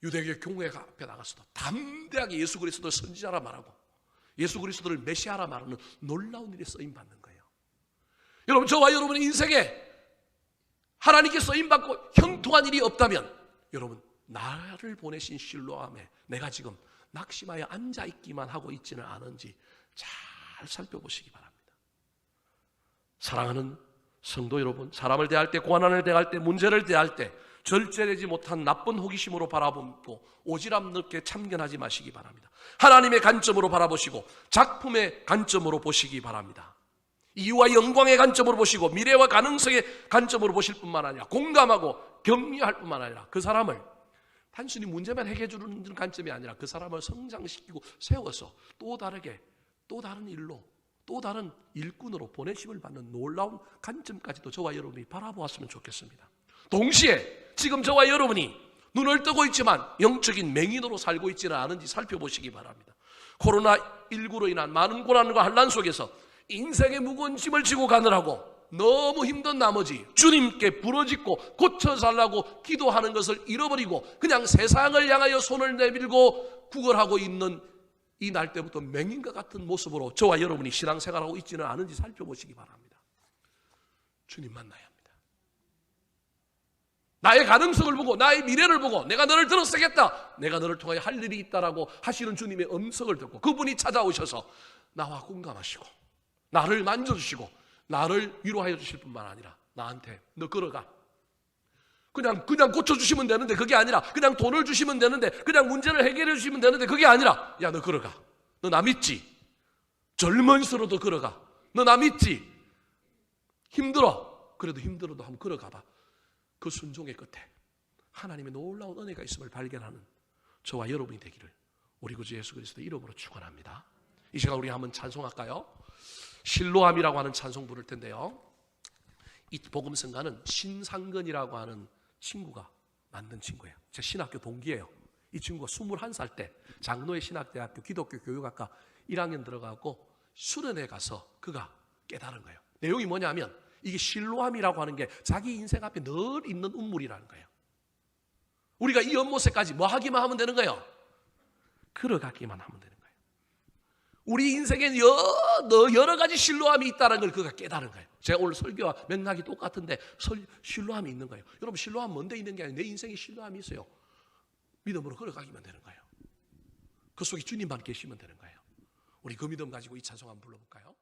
유대교 교회 앞에 나가서도 담대하게 예수 그리스도를 선지자라 말하고 예수 그리스도를 메시아라 말하는 놀라운 일에 쓰임받는 거예요. 여러분 저와 여러분의 인생에 하나님께 쓰임받고 형통한 일이 없다면 여러분 나를 보내신 실로암에 내가 지금 낙심하여 앉아있기만 하고 있지는 않은지 잘 살펴보시기 바랍니다. 사랑하는 성도 여러분, 사람을 대할 때, 고난을 대할 때, 문제를 대할 때 절제되지 못한 나쁜 호기심으로 바라보고 오지랖 넓게 참견하지 마시기 바랍니다. 하나님의 관점으로 바라보시고 작품의 관점으로 보시기 바랍니다. 이유와 영광의 관점으로 보시고 미래와 가능성의 관점으로 보실 뿐만 아니라 공감하고 격려할 뿐만 아니라 그 사람을 단순히 문제만 해결해 주는 관점이 아니라 그 사람을 성장시키고 세워서 또 다르게 또 다른 일로 또 다른 일꾼으로 보내심을 받는 놀라운 관점까지도 저와 여러분이 바라보았으면 좋겠습니다. 동시에 지금 저와 여러분이 눈을 뜨고 있지만 영적인 맹인으로 살고 있지는 않은지 살펴보시기 바랍니다. 코로나19로 인한 많은 고난과 환난 속에서 인생의 무거운 짐을 지고 가느라고 너무 힘든 나머지 주님께 부르짖고 고쳐달라고 기도하는 것을 잃어버리고 그냥 세상을 향하여 손을 내밀고 구걸하고 있는 이 날 때부터 맹인과 같은 모습으로 저와 여러분이 신앙생활하고 있지는 않은지 살펴보시기 바랍니다. 주님 만나야 합니다. 나의 가능성을 보고 나의 미래를 보고 내가 너를 들어 쓰겠다, 내가 너를 통하여 할 일이 있다라고 하시는 주님의 음성을 듣고 그분이 찾아오셔서 나와 공감하시고 나를 만져주시고 나를 위로하여 주실 뿐만 아니라 나한테 너 걸어가, 그냥 고쳐주시면 되는데 그게 아니라 그냥 돈을 주시면 되는데 그냥 문제를 해결해 주시면 되는데 그게 아니라 야 너 걸어가, 너 나 믿지? 젊은이로도 걸어가, 너 나 믿지? 힘들어, 그래도 힘들어도 한번 걸어가봐. 그 순종의 끝에 하나님의 놀라운 은혜가 있음을 발견하는 저와 여러분이 되기를 우리 구주 예수 그리스도의 이름으로 축원합니다. 이 시간 우리 한번 찬송할까요? 실로암이라고 하는 찬송 부를 텐데요, 이 복음성가는 신상근이라고 하는 친구가 만든 친구예요. 제 신학교 동기예요. 이 친구가 21살 때 장로의 신학대학교 기독교 교육학과 1학년 들어가고 수련회 가서 그가 깨달은 거예요. 내용이 뭐냐면 이게 실로암이라고 하는 게 자기 인생 앞에 늘 있는 운물이라는 거예요. 우리가 이 연못에까지 뭐 하기만 하면 되는 거예요? 걸어가기만 하면 되는 거예요. 우리 인생에 여러 가지 실로암이 있다는 걸 그가 깨달은 거예요. 제가 오늘 설교와 맥락이 똑같은데 실로암이 있는 거예요. 여러분 실로암 뭔데 있는 게 아니라 내 인생에 실로암이 있어요. 믿음으로 걸어가기만 되는 거예요. 그 속에 주님만 계시면 되는 거예요. 우리 그 믿음 가지고 이 찬송 한번 불러볼까요?